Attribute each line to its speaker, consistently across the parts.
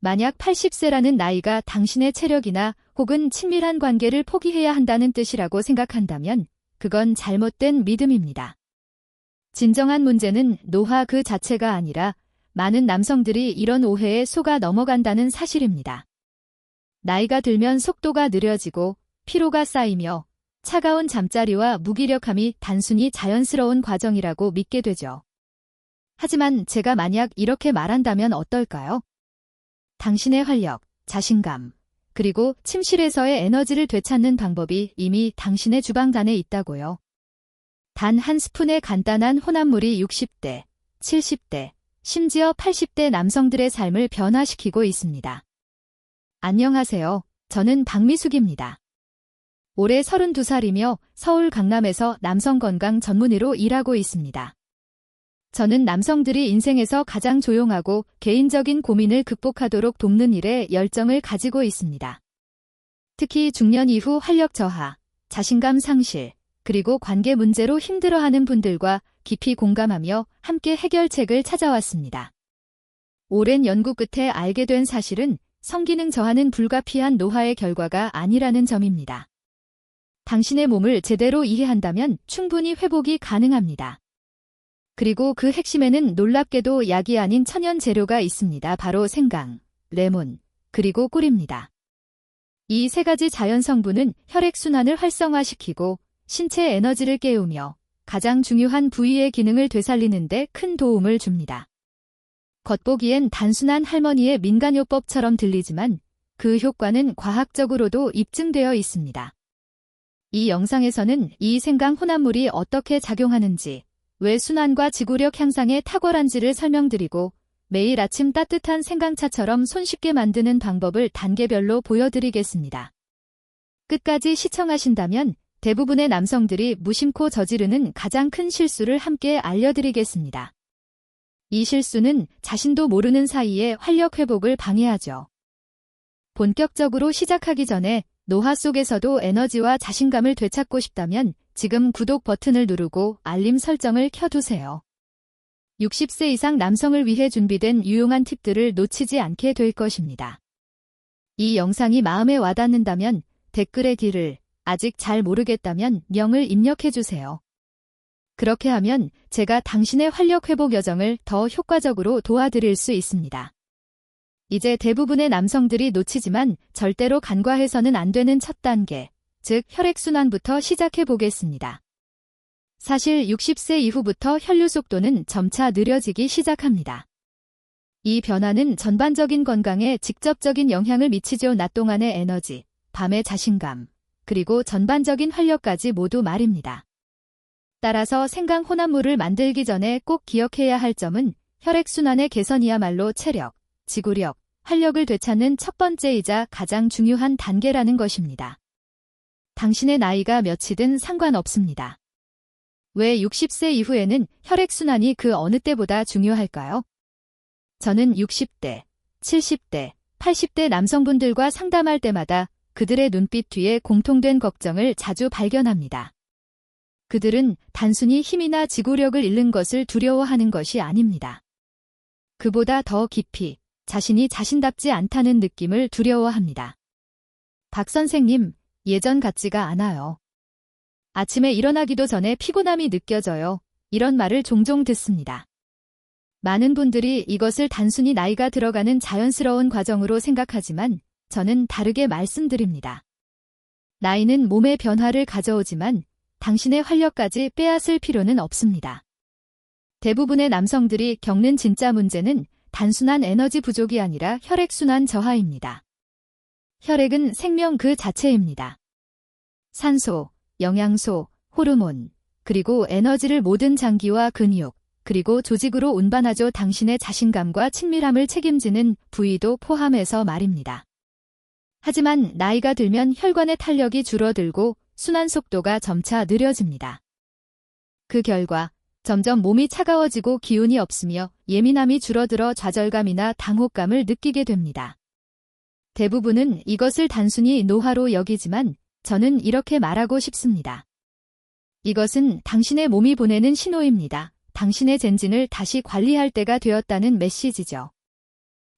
Speaker 1: 만약 80세라는 나이가 당신의 체력이나 혹은 친밀한 관계를 포기해야 한다는 뜻이라고 생각한다면 그건 잘못된 믿음입니다. 진정한 문제는 노화 그 자체가 아니라 많은 남성들이 이런 오해에 속아 넘어간다는 사실입니다. 나이가 들면 속도가 느려지고 피로가 쌓이며 차가운 잠자리와 무기력함이 단순히 자연스러운 과정이라고 믿게 되죠. 하지만 제가 만약 이렇게 말한다면 어떨까요? 당신의 활력, 자신감, 그리고 침실에서의 에너지를 되찾는 방법이 이미 당신의 주방단에 있다고요. 단 한 스푼의 간단한 혼합물이 60대, 70대, 심지어 80대 남성들의 삶을 변화시키고 있습니다. 안녕하세요. 저는 박미숙입니다. 올해 32살이며 서울 강남에서 남성 건강 전문의로 일하고 있습니다. 저는 남성들이 인생에서 가장 조용하고 개인적인 고민을 극복하도록 돕는 일에 열정을 가지고 있습니다. 특히 중년 이후 활력 저하, 자신감 상실, 그리고 관계 문제로 힘들어하는 분들과 깊이 공감하며 함께 해결책을 찾아왔습니다. 오랜 연구 끝에 알게 된 사실은 성기능 저하는 불가피한 노화의 결과가 아니라는 점입니다. 당신의 몸을 제대로 이해한다면 충분히 회복이 가능합니다. 그리고 그 핵심에는 놀랍게도 약이 아닌 천연 재료가 있습니다. 바로 생강, 레몬, 그리고 꿀입니다. 이 세 가지 자연 성분은 혈액순환을 활성화시키고 신체 에너지를 깨우며 가장 중요한 부위의 기능을 되살리는 데 큰 도움을 줍니다. 겉보기엔 단순한 할머니의 민간요법처럼 들리지만 그 효과는 과학적으로도 입증되어 있습니다. 이 영상에서는 이 생강 혼합물이 어떻게 작용하는지, 왜 순환과 지구력 향상에 탁월한지를 설명드리고 매일 아침 따뜻한 생강차처럼 손쉽게 만드는 방법을 단계별로 보여드리겠습니다. 끝까지 시청하신다면 대부분의 남성들이 무심코 저지르는 가장 큰 실수를 함께 알려드리겠습니다. 이 실수는 자신도 모르는 사이에 활력 회복을 방해하죠. 본격적으로 시작하기 전에 노화 속에서도 에너지와 자신감을 되찾고 싶다면 지금 구독 버튼을 누르고 알림 설정을 켜두세요. 60세 이상 남성을 위해 준비된 유용한 팁들을 놓치지 않게 될 것입니다. 이 영상이 마음에 와닿는다면 댓글에 길을, 아직 잘 모르겠다면 명을 입력해주세요. 그렇게 하면 제가 당신의 활력 회복 여정을 더 효과적으로 도와드릴 수 있습니다. 이제 대부분의 남성들이 놓치지만 절대로 간과해서는 안 되는 첫 단계, 즉 혈액순환부터 시작해 보겠습니다. 사실 60세 이후부터 혈류 속도는 점차 느려지기 시작합니다. 이 변화는 전반적인 건강에 직접적인 영향을 미치죠. 낮 동안의 에너지, 밤의 자신감, 그리고 전반적인 활력까지 모두 말입니다. 따라서 생강 혼합물을 만들기 전에 꼭 기억해야 할 점은 혈액순환의 개선이야말로 체력, 지구력, 활력을 되찾는 첫 번째이자 가장 중요한 단계라는 것입니다. 당신의 나이가 몇이든 상관없습니다. 왜 60세 이후에는 혈액순환이 그 어느 때보다 중요할까요? 저는 60대, 70대, 80대 남성분들과 상담할 때마다 그들의 눈빛 뒤에 공통된 걱정을 자주 발견합니다. 그들은 단순히 힘이나 지구력을 잃는 것을 두려워하는 것이 아닙니다. 그보다 더 깊이 자신이 자신답지 않다는 느낌을 두려워합니다. 박 선생님, 예전 같지가 않아요. 아침에 일어나기도 전에 피곤함이 느껴져요. 이런 말을 종종 듣습니다. 많은 분들이 이것을 단순히 나이가 들어가는 자연스러운 과정으로 생각하지만 저는 다르게 말씀드립니다. 나이는 몸의 변화를 가져오지만 당신의 활력까지 빼앗을 필요는 없습니다. 대부분의 남성들이 겪는 진짜 문제는 단순한 에너지 부족이 아니라 혈액순환 저하입니다. 혈액은 생명 그 자체입니다. 산소, 영양소, 호르몬, 그리고 에너지를 모든 장기와 근육, 그리고 조직으로 운반하죠. 당신의 자신감과 친밀함을 책임지는 부위도 포함해서 말입니다. 하지만 나이가 들면 혈관의 탄력이 줄어들고 순환 속도가 점차 느려집니다. 그 결과 점점 몸이 차가워지고 기운이 없으며 예민함이 줄어들어 좌절감이나 당혹감을 느끼게 됩니다. 대부분은 이것을 단순히 노화로 여기지만 저는 이렇게 말하고 싶습니다. 이것은 당신의 몸이 보내는 신호입니다. 당신의 젠진을 다시 관리할 때가 되었다는 메시지죠.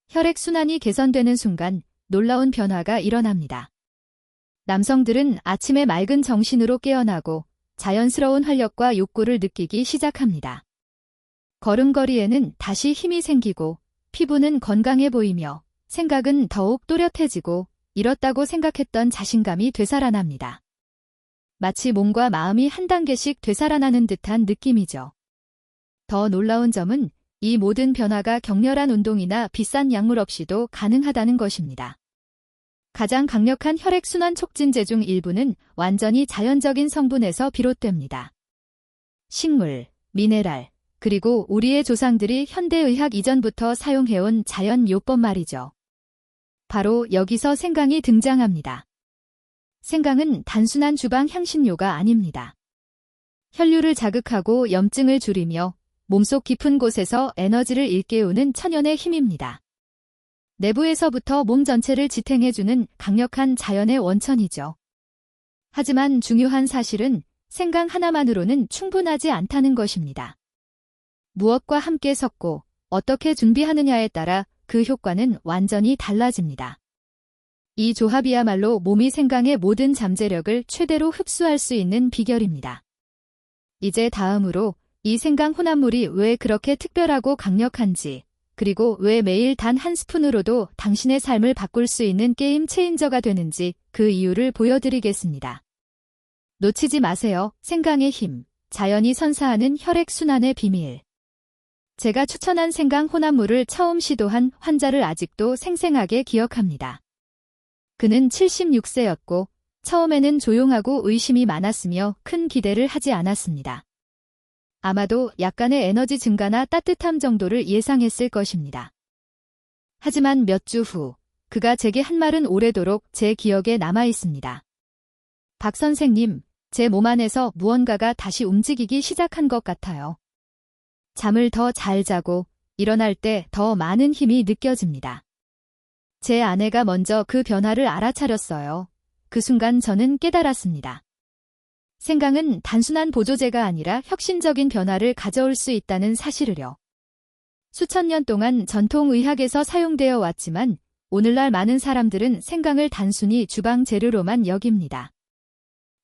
Speaker 1: 혈액순환이 개선되는 순간 놀라운 변화가 일어납니다. 남성들은 아침에 맑은 정신으로 깨어나고 자연스러운 활력과 욕구를 느끼기 시작합니다. 걸음걸이에는 다시 힘이 생기고 피부는 건강해 보이며 생각은 더욱 또렷해지고 잃었다고 생각했던 자신감이 되살아납니다. 마치 몸과 마음이 한 단계씩 되살아나는 듯한 느낌이죠. 더 놀라운 점은 이 모든 변화가 격렬한 운동이나 비싼 약물 없이도 가능하다는 것입니다. 가장 강력한 혈액순환 촉진제 중 일부는 완전히 자연적인 성분에서 비롯됩니다. 식물, 미네랄, 그리고 우리의 조상들이 현대의학 이전부터 사용해온 자연 요법 말이죠. 바로 여기서 생강이 등장합니다. 생강은 단순한 주방 향신료가 아닙니다. 혈류를 자극하고 염증을 줄이며 몸속 깊은 곳에서 에너지를 일깨우는 천연의 힘입니다. 내부에서부터 몸 전체를 지탱해주는 강력한 자연의 원천이죠. 하지만 중요한 사실은 생강 하나만으로는 충분하지 않다는 것입니다. 무엇과 함께 섞고 어떻게 준비하느냐에 따라 그 효과는 완전히 달라집니다. 이 조합이야말로 몸이 생강의 모든 잠재력을 최대로 흡수할 수 있는 비결입니다. 이제 다음으로 이 생강 혼합물이 왜 그렇게 특별하고 강력한지, 그리고 왜 매일 단 한 스푼으로도 당신의 삶을 바꿀 수 있는 게임 체인저가 되는지 그 이유를 보여드리겠습니다. 놓치지 마세요. 생강의 힘, 자연이 선사하는 혈액순환의 비밀. 제가 추천한 생강 혼합물을 처음 시도한 환자를 아직도 생생하게 기억합니다. 그는 76세였고 처음에는 조용하고 의심이 많았으며 큰 기대를 하지 않았습니다. 아마도 약간의 에너지 증가나 따뜻함 정도를 예상했을 것입니다. 하지만 몇 주 후, 그가 제게 한 말은 오래도록 제 기억에 남아 있습니다. 박 선생님, 제 몸 안에서 무언가가 다시 움직이기 시작한 것 같아요. 잠을 더 잘 자고 일어날 때 더 많은 힘이 느껴집니다. 제 아내가 먼저 그 변화를 알아차렸어요. 그 순간 저는 깨달았습니다. 생강은 단순한 보조제가 아니라 혁신적인 변화를 가져올 수 있다는 사실을요. 수천 년 동안 전통의학에서 사용되어 왔지만 오늘날 많은 사람들은 생강을 단순히 주방 재료로만 여깁니다.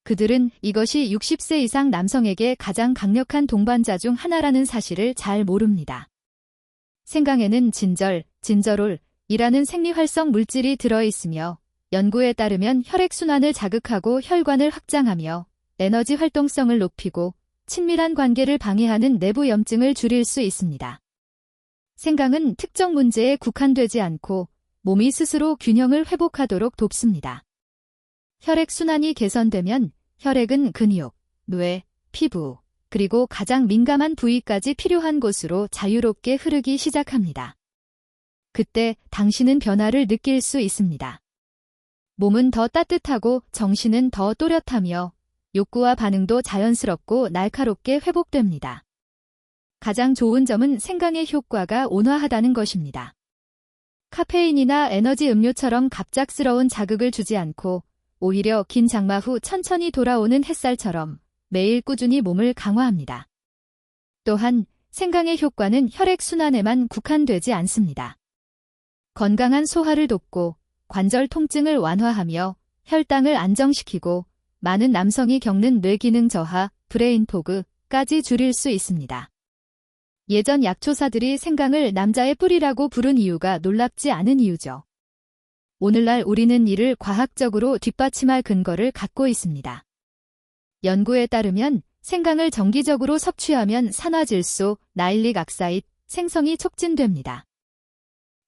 Speaker 1: 그들은 이것이 60세 이상 남성에게 가장 강력한 동반자 중 하나라는 사실을 잘 모릅니다. 생강에는 진절, 진저롤이라는 생리활성 물질이 들어있으며 연구에 따르면 혈액순환을 자극하고 혈관을 확장하며 에너지 활동성을 높이고 친밀한 관계를 방해하는 내부 염증을 줄일 수 있습니다. 생강은 특정 문제에 국한되지 않고 몸이 스스로 균형을 회복하도록 돕습니다. 혈액순환이 개선되면 혈액은 근육, 뇌, 피부, 그리고 가장 민감한 부위까지 필요한 곳으로 자유롭게 흐르기 시작합니다. 그때 당신은 변화를 느낄 수 있습니다. 몸은 더 따뜻하고 정신은 더 또렷하며 욕구와 반응도 자연스럽고 날카롭게 회복됩니다. 가장 좋은 점은 생강의 효과가 온화하다는 것입니다. 카페인이나 에너지 음료처럼 갑작스러운 자극을 주지 않고 오히려 긴 장마 후 천천히 돌아오는 햇살처럼 매일 꾸준히 몸을 강화합니다. 또한 생강의 효과는 혈액순환에만 국한되지 않습니다. 건강한 소화를 돕고 관절 통증을 완화하며 혈당을 안정시키고 많은 남성이 겪는 뇌기능 저하, 브레인 포그까지 줄일 수 있습니다. 예전 약초사들이 생강을 남자의 뿔이라고 부른 이유가 놀랍지 않은 이유죠. 오늘날 우리는 이를 과학적으로 뒷받침할 근거를 갖고 있습니다. 연구에 따르면 생강을 정기적으로 섭취하면 산화질소, 나일릭 악사이드 생성이 촉진됩니다.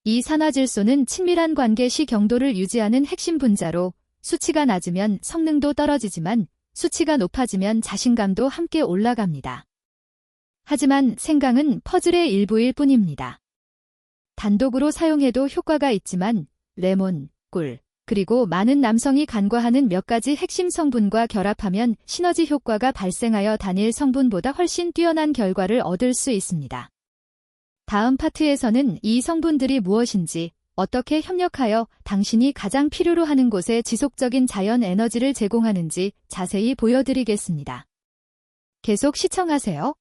Speaker 1: 이 산화질소는 친밀한 관계 시 경도를 유지하는 핵심 분자로 수치가 낮으면 성능도 떨어지지만 수치가 높아지면 자신감도 함께 올라갑니다. 하지만 생강은 퍼즐의 일부일 뿐입니다. 단독으로 사용해도 효과가 있지만 레몬, 꿀, 그리고 많은 남성이 간과하는 몇 가지 핵심 성분과 결합하면 시너지 효과가 발생하여 단일 성분보다 훨씬 뛰어난 결과를 얻을 수 있습니다. 다음 파트에서는 이 성분들이 무엇인지, 어떻게 협력하여 당신이 가장 필요로 하는 곳에 지속적인 자연 에너지를 제공하는지 자세히 보여드리겠습니다. 계속 시청하세요.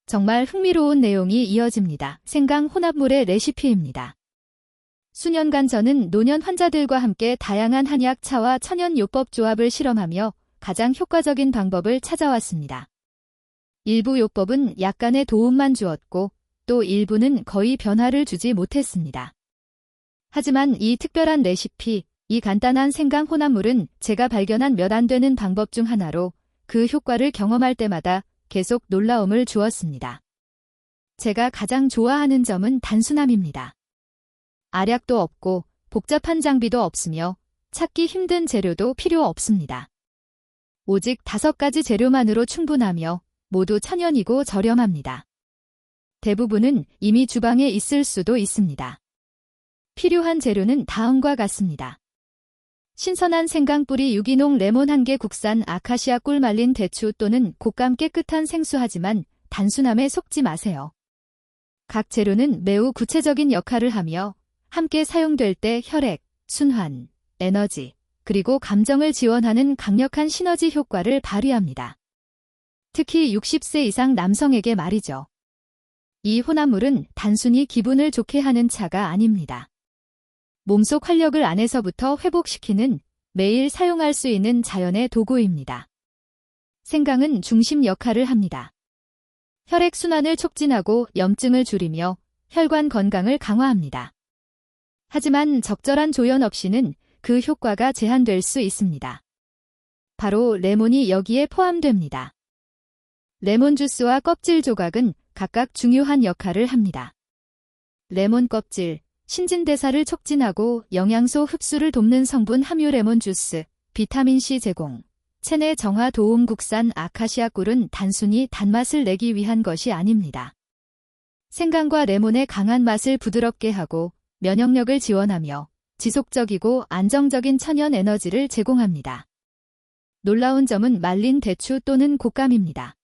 Speaker 1: 정말 흥미로운 내용이 이어집니다. 생강 혼합물의 레시피입니다. 수년간 저는 노년 환자들과 함께 다양한 한약, 차와 천연요법 조합을 실험하며 가장 효과적인 방법을 찾아왔습니다. 일부 요법은 약간의 도움만 주었고 또 일부는 거의 변화를 주지 못했습니다. 하지만 이 특별한 레시피, 이 간단한 생강 혼합물은 제가 발견한 몇 안 되는 방법 중 하나로 그 효과를 경험할 때마다 계속 놀라움을 주었습니다. 제가 가장 좋아하는 점은 단순함입니다. 알약도 없고 복잡한 장비도 없으며 찾기 힘든 재료도 필요 없습니다. 오직 5가지 재료만으로 충분하며 모두 천연이고 저렴합니다. 대부분은 이미 주방에 있을 수도 있습니다. 필요한 재료는 다음과 같습니다. 신선한 생강뿌리, 유기농 레몬 1개, 국산 아카시아 꿀, 말린 대추 또는 곶감, 깨끗한 생수. 하지만 단순함에 속지 마세요. 각 재료는 매우 구체적인 역할을 하며 함께 사용될 때 혈액, 순환, 에너지, 그리고 감정을 지원하는 강력한 시너지 효과를 발휘합니다. 특히 60세 이상 남성에게 말이죠. 이 혼합물은 단순히 기분을 좋게 하는 차가 아닙니다. 몸속 활력을 안에서부터 회복시키는 매일 사용할 수 있는 자연의 도구입니다. 생강은 중심 역할을 합니다. 혈액순환을 촉진하고 염증을 줄이며 혈관 건강을 강화합니다. 하지만 적절한 조연 없이는 그 효과가 제한될 수 있습니다. 바로 레몬이 여기에 포함됩니다. 레몬 주스와 껍질 조각은 각각 중요한 역할을 합니다. 레몬 껍질, 신진대사를 촉진하고 영양소 흡수를 돕는 성분 함유 레몬 주스, 비타민C 제공, 체내 정화 도움. 국산 아카시아 꿀은 단순히 단맛을 내기 위한 것이 아닙니다. 생강과 레몬의 강한 맛을 부드럽게 하고 면역력을 지원하며 지속적이고 안정적인 천연 에너지를 제공합니다. 놀라운 점은 말린 대추 또는 곶감입니다.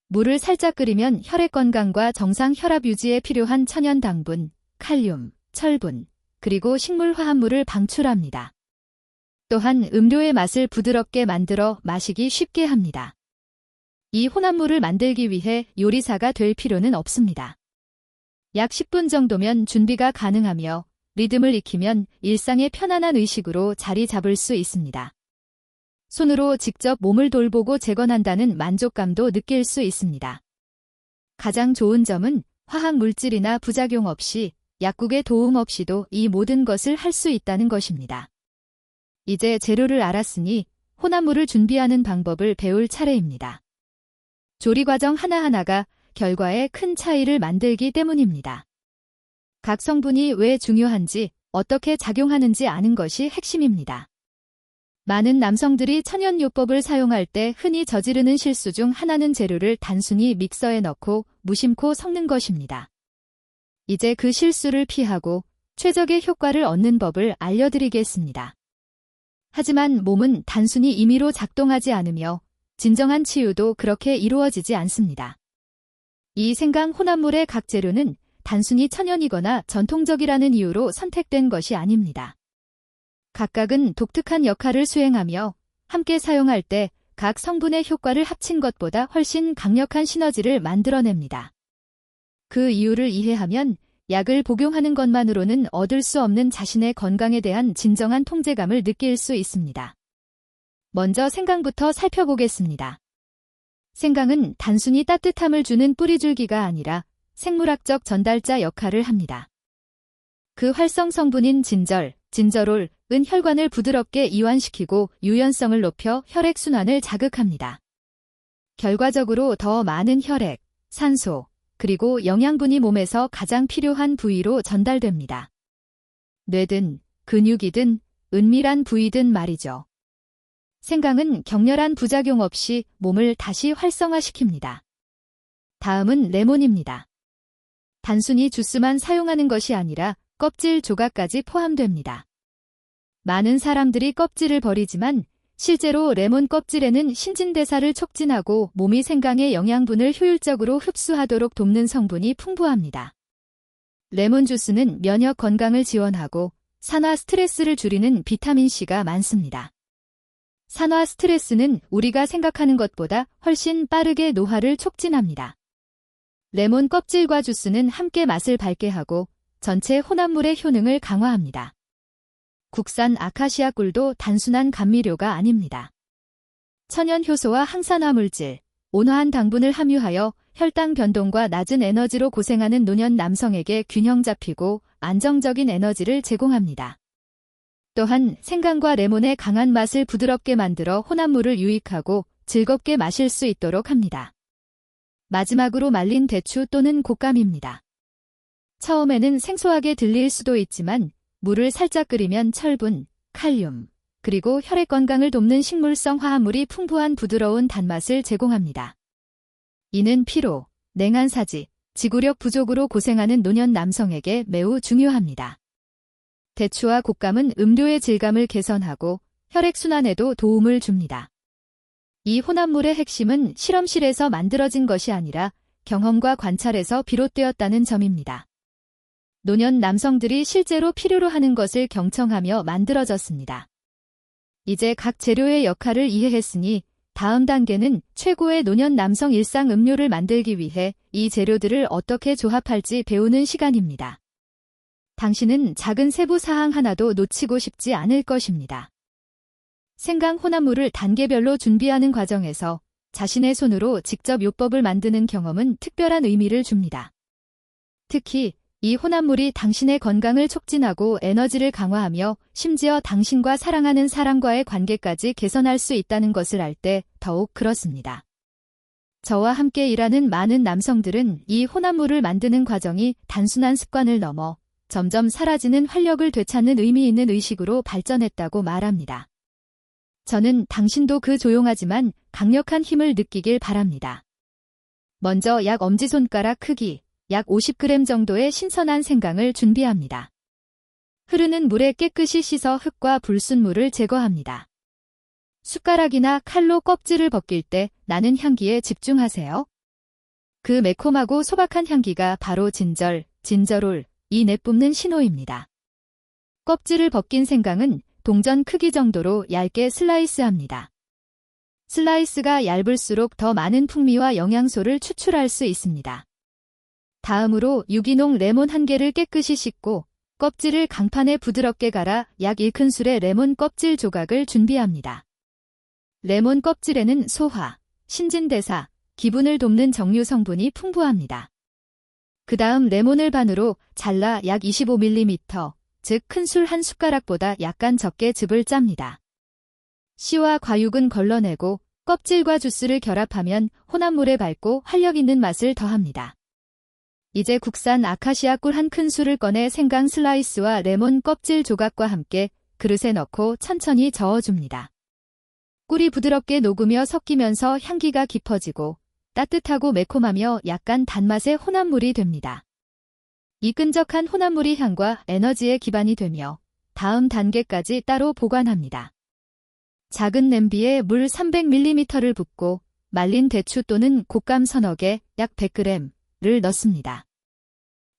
Speaker 1: 물을 살짝 끓이면 혈액 건강과 정상 혈압 유지에 필요한 천연 당분, 칼륨, 철분, 그리고 식물 화합물을 방출합니다. 또한 음료의 맛을 부드럽게 만들어 마시기 쉽게 합니다. 이 혼합물을 만들기 위해 요리사가 될 필요는 없습니다. 약 10분 정도면 준비가 가능하며 리듬을 익히면 일상의 편안한 의식으로 자리 잡을 수 있습니다. 손으로 직접 몸을 돌보고 재건한다는 만족감도 느낄 수 있습니다. 가장 좋은 점은 화학 물질이나 부작용 없이 약국의 도움 없이도 이 모든 것을 할 수 있다는 것입니다. 이제 재료를 알았으니 혼합물을 준비하는 방법을 배울 차례입니다. 조리 과정 하나하나가 결과에 큰 차이를 만들기 때문입니다. 각 성분이 왜 중요한지, 어떻게 작용하는지 아는 것이 핵심입니다. 많은 남성들이 천연요법을 사용할 때 흔히 저지르는 실수 중 하나는 재료를 단순히 믹서에 넣고 무심코 섞는 것입니다. 이제 그 실수를 피하고 최적의 효과를 얻는 법을 알려드리겠습니다. 하지만 몸은 단순히 임의로 작동하지 않으며 진정한 치유도 그렇게 이루어지지 않습니다. 이 생강 혼합물의 각 재료는 단순히 천연이거나 전통적이라는 이유로 선택된 것이 아닙니다. 각각은 독특한 역할을 수행하며 함께 사용할 때 각 성분의 효과를 합친 것보다 훨씬 강력한 시너지를 만들어냅니다. 그 이유를 이해하면 약을 복용하는 것만으로는 얻을 수 없는 자신의 건강에 대한 진정한 통제감을 느낄 수 있습니다. 먼저 생강부터 살펴보겠습니다. 생강은 단순히 따뜻함을 주는 뿌리줄기가 아니라 생물학적 전달자 역할을 합니다. 그 활성 성분인 진저롤은 혈관을 부드럽게 이완시키고 유연성을 높여 혈액순환을 자극합니다. 결과적으로 더 많은 혈액, 산소, 그리고 영양분이 몸에서 가장 필요한 부위로 전달됩니다. 뇌든, 근육이든, 은밀한 부위든 말이죠. 생강은 격렬한 부작용 없이 몸을 다시 활성화시킵니다. 다음은 레몬입니다. 단순히 주스만 사용하는 것이 아니라 껍질 조각까지 포함됩니다. 많은 사람들이 껍질을 버리지만 실제로 레몬 껍질에는 신진대사를 촉진하고 몸이 생강의 영양분을 효율적으로 흡수하도록 돕는 성분이 풍부합니다. 레몬 주스는 면역 건강을 지원하고 산화 스트레스를 줄이는 비타민C가 많습니다. 산화 스트레스는 우리가 생각하는 것보다 훨씬 빠르게 노화를 촉진합니다. 레몬 껍질과 주스는 함께 맛을 밝게 하고 전체 혼합물의 효능을 강화합니다. 국산 아카시아 꿀도 단순한 감미료가 아닙니다. 천연 효소와 항산화 물질, 온화한 당분을 함유하여 혈당 변동과 낮은 에너지로 고생하는 노년 남성에게 균형 잡히고 안정적인 에너지를 제공합니다. 또한 생강과 레몬의 강한 맛을 부드럽게 만들어 혼합물을 유익하고 즐겁게 마실 수 있도록 합니다. 마지막으로 말린 대추 또는 곶감입니다. 처음에는 생소하게 들릴 수도 있지만 물을 살짝 끓이면 철분, 칼륨, 그리고 혈액 건강을 돕는 식물성 화합물이 풍부한 부드러운 단맛을 제공합니다. 이는 피로, 냉한사지, 지구력 부족으로 고생하는 노년 남성에게 매우 중요합니다. 대추와 곶감은 음료의 질감을 개선하고 혈액순환에도 도움을 줍니다. 이 혼합물의 핵심은 실험실에서 만들어진 것이 아니라 경험과 관찰에서 비롯되었다는 점입니다. 노년 남성들이 실제로 필요로 하는 것을 경청하며 만들어졌습니다. 이제 각 재료의 역할을 이해했으니 다음 단계는 최고의 노년 남성 일상 음료를 만들기 위해 이 재료들을 어떻게 조합할지 배우는 시간입니다. 당신은 작은 세부 사항 하나도 놓치고 싶지 않을 것입니다. 생강 혼합물을 단계별로 준비하는 과정에서 자신의 손으로 직접 요법을 만드는 경험은 특별한 의미를 줍니다. 특히 이 혼합물이 당신의 건강을 촉진하고 에너지를 강화하며 심지어 당신과 사랑하는 사람과의 관계까지 개선할 수 있다는 것을 알 때 더욱 그렇습니다. 저와 함께 일하는 많은 남성들은 이 혼합물을 만드는 과정이 단순한 습관을 넘어 점점 사라지는 활력을 되찾는 의미 있는 의식으로 발전했다고 말합니다. 저는 당신도 그 조용하지만 강력한 힘을 느끼길 바랍니다. 먼저 약 엄지손가락 크기, 약 50g 정도의 신선한 생강을 준비합니다. 흐르는 물에 깨끗이 씻어 흙과 불순물을 제거합니다. 숟가락이나 칼로 껍질을 벗길 때 나는 향기에 집중하세요. 그 매콤하고 소박한 향기가 바로 진저롤, 이 내뿜는 신호입니다. 껍질을 벗긴 생강은 동전 크기 정도로 얇게 슬라이스합니다. 슬라이스가 얇을수록 더 많은 풍미와 영양소를 추출할 수 있습니다. 다음으로 유기농 레몬 1개를 깨끗이 씻고 껍질을 강판에 부드럽게 갈아 약 1큰술의 레몬 껍질 조각을 준비합니다. 레몬 껍질에는 소화, 신진대사, 기분을 돕는 정류 성분이 풍부합니다. 그 다음 레몬을 반으로 잘라 약 25mm, 즉 큰술 한 숟가락보다 약간 적게 즙을 짭니다. 씨와 과육은 걸러내고 껍질과 주스를 결합하면 혼합물에 밝고 활력 있는 맛을 더합니다. 이제 국산 아카시아 꿀 1큰술을 꺼내 생강 슬라이스와 레몬 껍질 조각과 함께 그릇에 넣고 천천히 저어줍니다. 꿀이 부드럽게 녹으며 섞이면서 향기가 깊어지고 따뜻하고 매콤하며 약간 단맛의 혼합물이 됩니다. 이 끈적한 혼합물이 향과 에너지의 기반이 되며 다음 단계까지 따로 보관합니다. 작은 냄비에 물 300ml를 붓고 말린 대추 또는 곶감 서너 개, 약 100g를 넣습니다.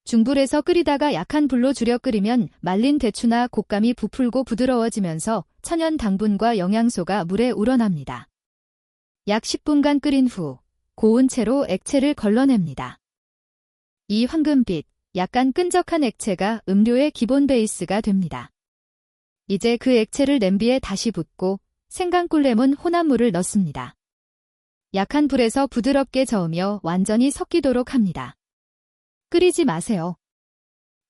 Speaker 1: 중불에서 끓이다가 약한 불로 줄여 끓이면 말린 대추나 곶감이 부풀고 부드러워지면서 천연 당분과 영양소가 물에 우러납니다. 약 10분간 끓인 후 고운 채로 액체를 걸러냅니다. 이 황금빛, 약간 끈적한 액체가 음료의 기본 베이스가 됩니다. 이제 그 액체를 냄비에 다시 붓고 생강꿀 레몬 혼합물을 넣습니다. 약한 불에서 부드럽게 저으며 완전히 섞이도록 합니다. 끓이지 마세요.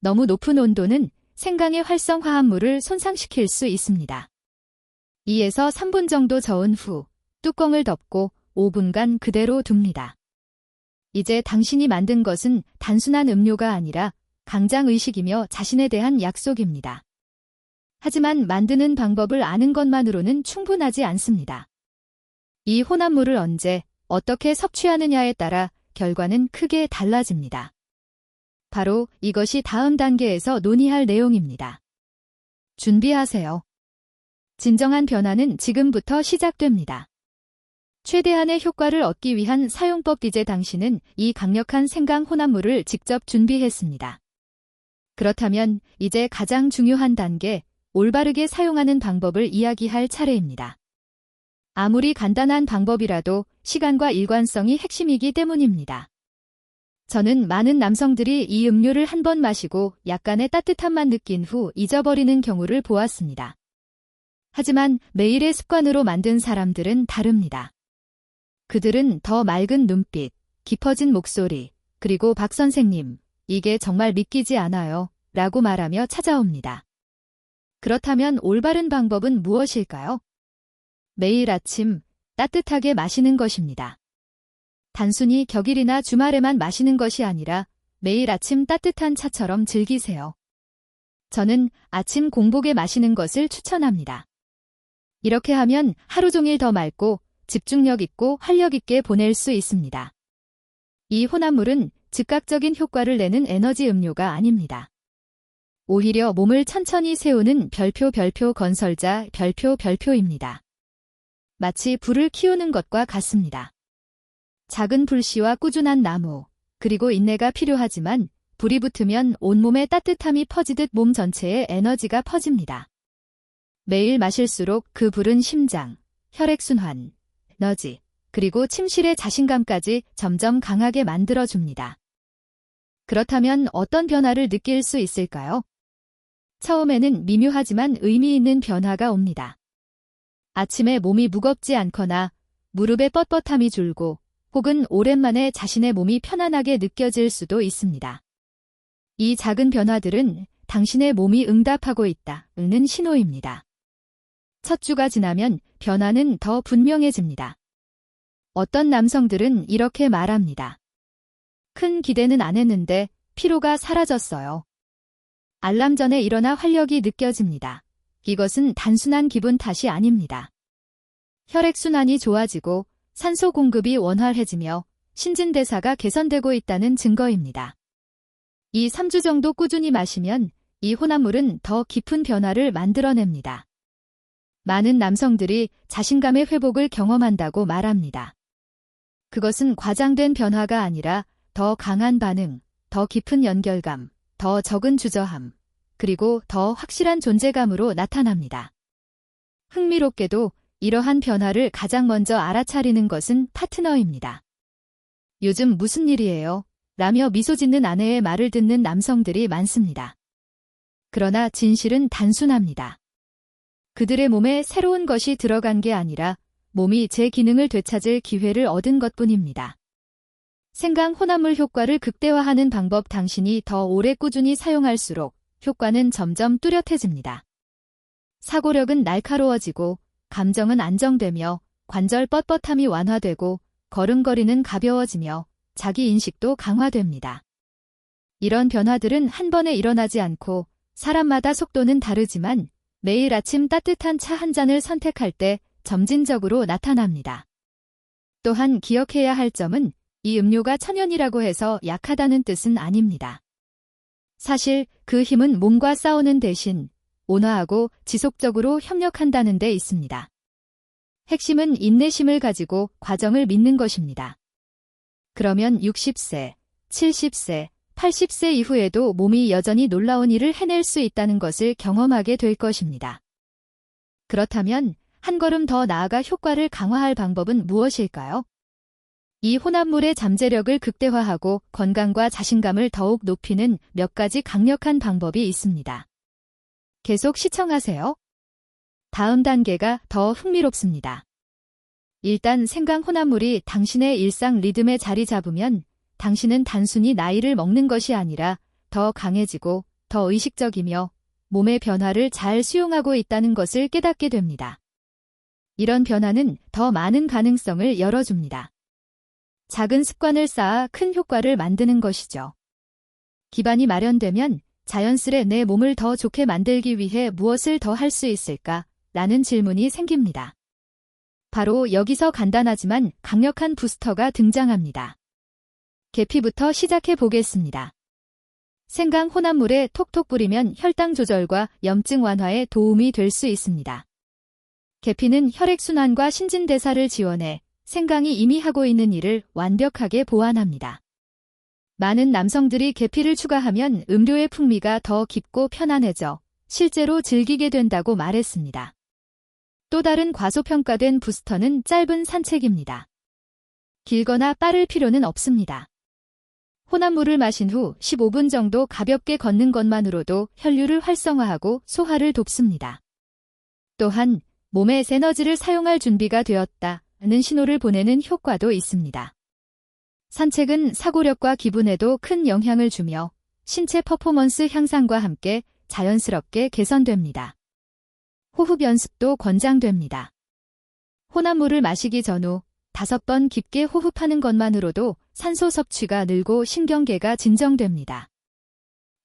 Speaker 1: 너무 높은 온도는 생강의 활성화합물을 손상시킬 수 있습니다. 2에서 3분 정도 저은 후 뚜껑을 덮고 5분간 그대로 둡니다. 이제 당신이 만든 것은 단순한 음료가 아니라 강장의식이며 자신에 대한 약속입니다. 하지만 만드는 방법을 아는 것만으로는 충분하지 않습니다. 이 혼합물을 언제, 어떻게 섭취하느냐에 따라 결과는 크게 달라집니다. 바로 이것이 다음 단계에서 논의할 내용입니다. 준비하세요. 진정한 변화는 지금부터 시작됩니다. 최대한의 효과를 얻기 위한 사용법. 이제 당신은 이 강력한 생강 혼합물을 직접 준비했습니다. 그렇다면 이제 가장 중요한 단계, 올바르게 사용하는 방법을 이야기할 차례입니다. 아무리 간단한 방법이라도 시간과 일관성이 핵심이기 때문입니다. 저는 많은 남성들이 이 음료를 한 번 마시고 약간의 따뜻함만 느낀 후 잊어버리는 경우를 보았습니다. 하지만 매일의 습관으로 만든 사람들은 다릅니다. 그들은 더 맑은 눈빛, 깊어진 목소리, 그리고 박 선생님, 이게 정말 믿기지 않아요. 라고 말하며 찾아옵니다. 그렇다면 올바른 방법은 무엇일까요? 매일 아침 따뜻하게 마시는 것입니다. 단순히 격일이나 주말에만 마시는 것이 아니라 매일 아침 따뜻한 차처럼 즐기세요. 저는 아침 공복에 마시는 것을 추천합니다. 이렇게 하면 하루 종일 더 맑고 집중력 있고 활력 있게 보낼 수 있습니다. 이 혼합물은 즉각적인 효과를 내는 에너지 음료가 아닙니다. 오히려 몸을 천천히 세우는 별표 건설자 별표입니다. 마치 불을 키우는 것과 같습니다. 작은 불씨와 꾸준한 나무, 그리고 인내가 필요하지만 불이 붙으면 온몸에 따뜻함이 퍼지듯 몸 전체에 에너지가 퍼집니다. 매일 마실수록 그 불은 심장, 혈액순환, 에너지, 그리고 침실의 자신감까지 점점 강하게 만들어줍니다. 그렇다면 어떤 변화를 느낄 수 있을까요? 처음에는 미묘하지만 의미 있는 변화가 옵니다. 아침에 몸이 무겁지 않거나 무릎의 뻣뻣함이 줄고 혹은 오랜만에 자신의 몸이 편안하게 느껴질 수도 있습니다. 이 작은 변화들은 당신의 몸이 응답하고 있다는 신호입니다. 첫 주가 지나면 변화는 더 분명해집니다. 어떤 남성들은 이렇게 말합니다. 큰 기대는 안 했는데 피로가 사라졌어요. 알람 전에 일어나 활력이 느껴집니다. 이것은 단순한 기분 탓이 아닙니다. 혈액순환이 좋아지고 산소 공급이 원활해지며 신진대사가 개선되고 있다는 증거입니다. 이 3주 정도 꾸준히 마시면 이 혼합물은 더 깊은 변화를 만들어냅니다. 많은 남성들이 자신감의 회복을 경험한다고 말합니다. 그것은 과장된 변화가 아니라 더 강한 반응, 더 깊은 연결감, 더 적은 주저함, 그리고 더 확실한 존재감으로 나타납니다. 흥미롭게도 이러한 변화를 가장 먼저 알아차리는 것은 파트너입니다. 요즘 무슨 일이에요? 라며 미소 짓는 아내의 말을 듣는 남성들이 많습니다. 그러나 진실은 단순합니다. 그들의 몸에 새로운 것이 들어간 게 아니라 몸이 제 기능을 되찾을 기회를 얻은 것뿐입니다. 생강 혼합물 효과를 극대화하는 방법 당신이 더 오래 꾸준히 사용할수록 효과는 점점 뚜렷해집니다. 사고력은 날카로워지고 감정은 안정되며 관절 뻣뻣함이 완화되고 걸음걸이는 가벼워지며 자기인식도 강화됩니다. 이런 변화들은 한 번에 일어나지 않고 사람마다 속도는 다르지만 매일 아침 따뜻한 차 한 잔을 선택할 때 점진적으로 나타납니다. 또한 기억해야 할 점은 이 음료가 천연이라고 해서 약하다는 뜻은 아닙니다. 사실 그 힘은 몸과 싸우는 대신 온화하고 지속적으로 협력한다는 데 있습니다. 핵심은 인내심을 가지고 과정을 믿는 것입니다. 그러면 60세, 70세, 80세 이후에도 몸이 여전히 놀라운 일을 해낼 수 있다는 것을 경험하게 될 것입니다. 그렇다면 한 걸음 더 나아가 효과를 강화할 방법은 무엇일까요? 이 혼합물의 잠재력을 극대화하고 건강과 자신감을 더욱 높이는 몇 가지 강력한 방법이 있습니다. 계속 시청하세요. 다음 단계가 더 흥미롭습니다. 일단 생강 혼합물이 당신의 일상 리듬에 자리 잡으면 당신은 단순히 나이를 먹는 것이 아니라 더 강해지고 더 의식적이며 몸의 변화를 잘 수용하고 있다는 것을 깨닫게 됩니다. 이런 변화는 더 많은 가능성을 열어줍니다. 작은 습관을 쌓아 큰 효과를 만드는 것이죠. 기반이 마련되면 자연스레 내 몸을 더 좋게 만들기 위해 무엇을 더 할 수 있을까? 라는 질문이 생깁니다. 바로 여기서 간단하지만 강력한 부스터가 등장합니다. 계피부터 시작해 보겠습니다. 생강 혼합물에 톡톡 뿌리면 혈당 조절과 염증 완화에 도움이 될 수 있습니다. 계피는 혈액순환과 신진대사를 지원해 생강이 이미 하고 있는 일을 완벽하게 보완합니다. 많은 남성들이 계피를 추가하면 음료의 풍미가 더 깊고 편안해져 실제로 즐기게 된다고 말했습니다. 또 다른 과소평가된 부스터는 짧은 산책입니다. 길거나 빠를 필요는 없습니다. 혼합물을 마신 후 15분 정도 가볍게 걷는 것만으로도 혈류를 활성화하고 소화를 돕습니다. 또한 몸의 에너지를 사용할 준비가 되었다는 신호를 보내는 효과도 있습니다. 산책은 사고력과 기분에도 큰 영향을 주며 신체 퍼포먼스 향상과 함께 자연스럽게 개선됩니다. 호흡 연습도 권장됩니다. 혼합물을 마시기 전후 5번 깊게 호흡하는 것만으로도 산소 섭취가 늘고 신경계가 진정됩니다.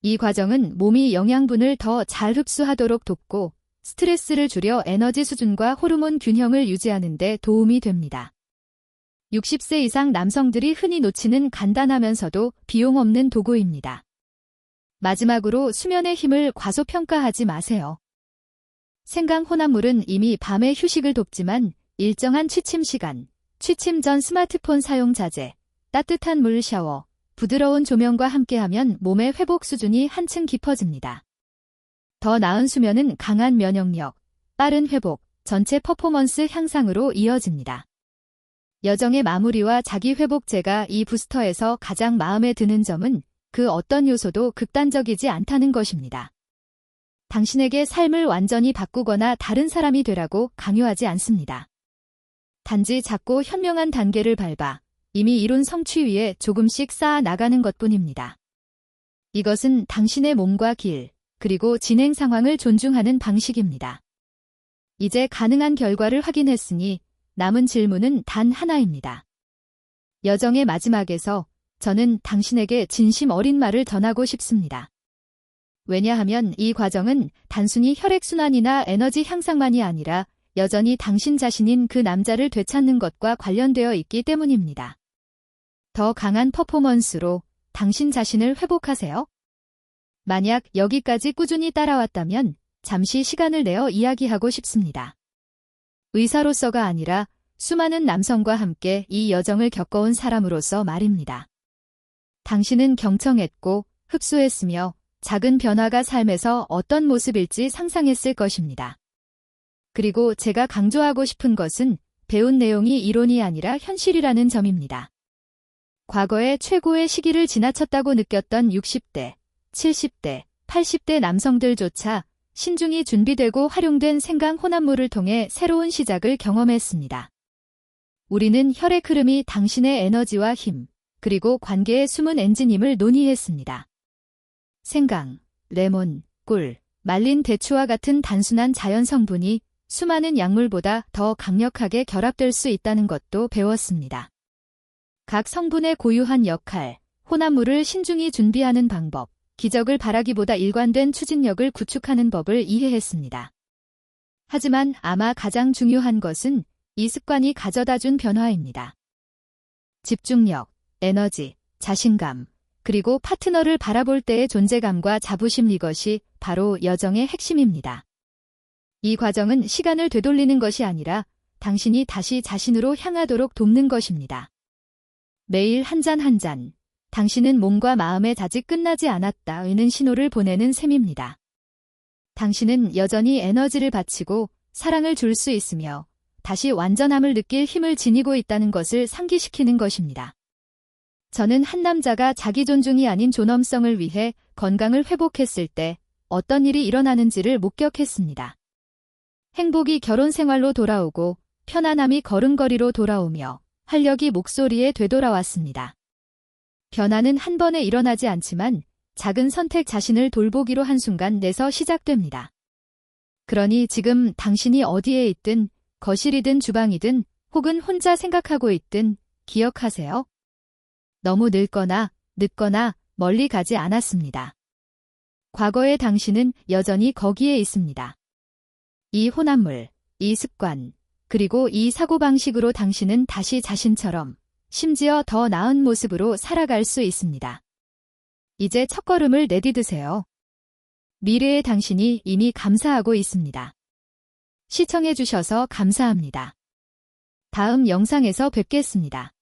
Speaker 1: 이 과정은 몸이 영양분을 더 잘 흡수하도록 돕고 스트레스를 줄여 에너지 수준과 호르몬 균형을 유지하는 데 도움이 됩니다. 60세 이상 남성들이 흔히 놓치는 간단하면서도 비용 없는 도구입니다. 마지막으로 수면의 힘을 과소평가하지 마세요. 생강 혼합물은 이미 밤에 휴식을 돕지만 일정한 취침 시간, 취침 전 스마트폰 사용 자제, 따뜻한 물 샤워, 부드러운 조명과 함께하면 몸의 회복 수준이 한층 깊어집니다. 더 나은 수면은 강한 면역력, 빠른 회복, 전체 퍼포먼스 향상으로 이어집니다. 여정의 마무리와 자기회복제가 이 부스터에서 가장 마음에 드는 점은 그 어떤 요소도 극단적이지 않다는 것입니다. 당신에게 삶을 완전히 바꾸거나 다른 사람이 되라고 강요하지 않습니다. 단지 작고 현명한 단계를 밟아 이미 이룬 성취 위에 조금씩 쌓아 나가는 것뿐입니다. 이것은 당신의 몸과 길, 그리고 진행 상황을 존중하는 방식입니다. 이제 가능한 결과를 확인했으니 남은 질문은 단 하나입니다. 여정의 마지막에서 저는 당신에게 진심 어린 말을 전하고 싶습니다. 왜냐하면 이 과정은 단순히 혈액순환이나 에너지 향상만이 아니라 여전히 당신 자신인 그 남자를 되찾는 것과 관련되어 있기 때문입니다. 더 강한 퍼포먼스로 당신 자신을 회복하세요. 만약 여기까지 꾸준히 따라왔다면 잠시 시간을 내어 이야기하고 싶습니다. 의사로서가 아니라 수많은 남성과 함께 이 여정을 겪어온 사람으로서 말입니다. 당신은 경청했고 흡수했으며 작은 변화가 삶에서 어떤 모습일지 상상했을 것입니다. 그리고 제가 강조하고 싶은 것은 배운 내용이 이론이 아니라 현실이라는 점입니다. 과거의 최고의 시기를 지나쳤다고 느꼈던 60대, 70대, 80대 남성들조차 신중히 준비되고 활용된 생강 혼합물을 통해 새로운 시작을 경험했습니다. 우리는 혈액 흐름이 당신의 에너지와 힘, 그리고 관계의 숨은 엔진임을 논의했습니다. 생강, 레몬, 꿀, 말린 대추와 같은 단순한 자연 성분이 수많은 약물보다 더 강력하게 결합될 수 있다는 것도 배웠습니다. 각 성분의 고유한 역할, 혼합물을 신중히 준비하는 방법, 기적을 바라기보다 일관된 추진력을 구축하는 법을 이해했습니다. 하지만 아마 가장 중요한 것은 이 습관이 가져다준 변화입니다. 집중력, 에너지, 자신감, 그리고 파트너를 바라볼 때의 존재감과 자부심, 이것이 바로 여정의 핵심입니다. 이 과정은 시간을 되돌리는 것이 아니라 당신이 다시 자신으로 향하도록 돕는 것입니다. 매일 한 잔 한 잔, 당신은 몸과 마음의 아직 끝나지 않았다는 신호를 보내는 셈입니다. 당신은 여전히 에너지를 바치고 사랑을 줄 수 있으며 다시 완전함을 느낄 힘을 지니고 있다는 것을 상기시키는 것입니다. 저는 한 남자가 자기 존중이 아닌 존엄성을 위해 건강을 회복했을 때 어떤 일이 일어나는지를 목격했습니다. 행복이 결혼 생활로 돌아오고 편안함이 걸음걸이로 돌아오며 활력이 목소리에 되돌아왔습니다. 변화는 한 번에 일어나지 않지만 작은 선택, 자신을 돌보기로 한순간 내서 시작됩니다. 그러니 지금 당신이 어디에 있든, 거실이든 주방이든 혹은 혼자 생각하고 있든 기억하세요. 너무 늙거나 늦거나 멀리 가지 않았습니다. 과거의 당신은 여전히 거기에 있습니다. 이 혼합물, 이 습관, 그리고 이 사고방식으로 당신은 다시 자신처럼, 심지어 더 나은 모습으로 살아갈 수 있습니다. 이제 첫걸음을 내디드세요. 미래의 당신이 이미 감사하고 있습니다. 시청해주셔서 감사합니다. 다음 영상에서 뵙겠습니다.